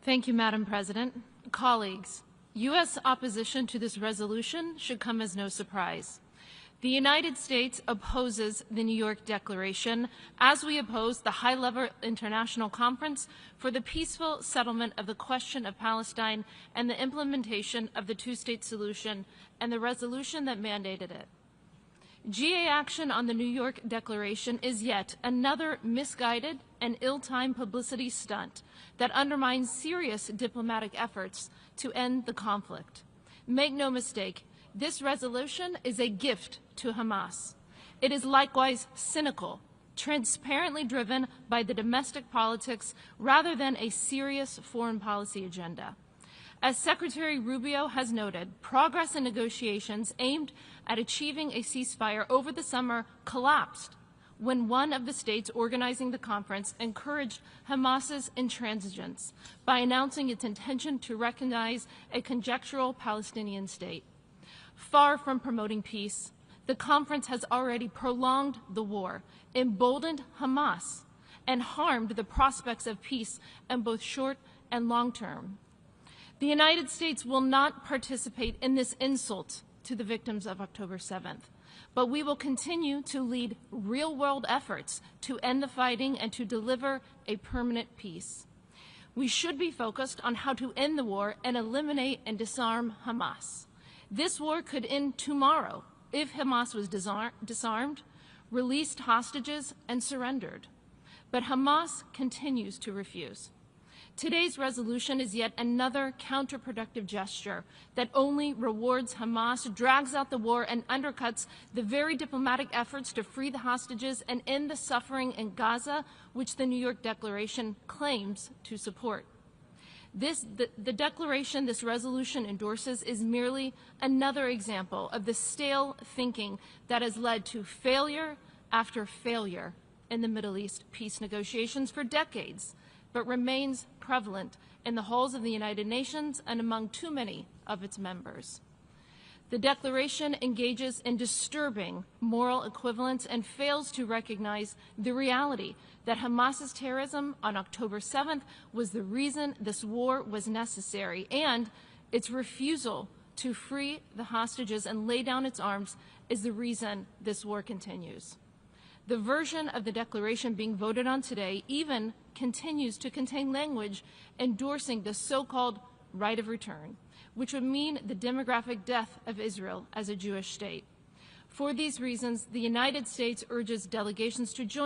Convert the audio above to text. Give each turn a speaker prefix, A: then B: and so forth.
A: Thank you, Madam President. Colleagues, U.S. opposition to this resolution should come as no surprise. The United States opposes the New York Declaration, as we oppose the high-level international conference for the peaceful settlement of the question of Palestine and the implementation of the two-state solution and the resolution that mandated it. GA action on the New York Declaration is yet another misguided and ill-timed publicity stunt that undermines serious diplomatic efforts to end the conflict. Make no mistake, this resolution is a gift to Hamas. It is likewise cynical, transparently driven by the domestic politics rather than a serious foreign policy agenda. As Secretary Rubio has noted, progress in negotiations aimed at achieving a ceasefire over the summer collapsed when one of the states organizing the conference encouraged Hamas's intransigence by announcing its intention to recognize a conjectural Palestinian state. Far from promoting peace, the conference has already prolonged the war, emboldened Hamas, and harmed the prospects of peace in both short and long term. The United States will not participate in this insult to the victims of October 7th, but we will continue to lead real-world efforts to end the fighting and to deliver a permanent peace. We should be focused on how to end the war and eliminate and disarm Hamas. This war could end tomorrow if Hamas was disarmed, released hostages, and surrendered. But Hamas continues to refuse. Today's resolution is yet another counterproductive gesture that only rewards Hamas, drags out the war, and undercuts the very diplomatic efforts to free the hostages and end the suffering in Gaza, which the New York Declaration claims to support. The declaration this resolution endorses is merely another example of the stale thinking that has led to failure after failure in the Middle East peace negotiations for decades, but remains prevalent in the halls of the United Nations and among too many of its members. The declaration engages in disturbing moral equivalence and fails to recognize the reality that Hamas's terrorism on October 7th was the reason this war was necessary, and its refusal to free the hostages and lay down its arms is the reason this war continues. The version of the declaration being voted on today even continues to contain language endorsing the so-called right of return, which would mean the demographic death of Israel as a Jewish state. For these reasons, the United States urges delegations to join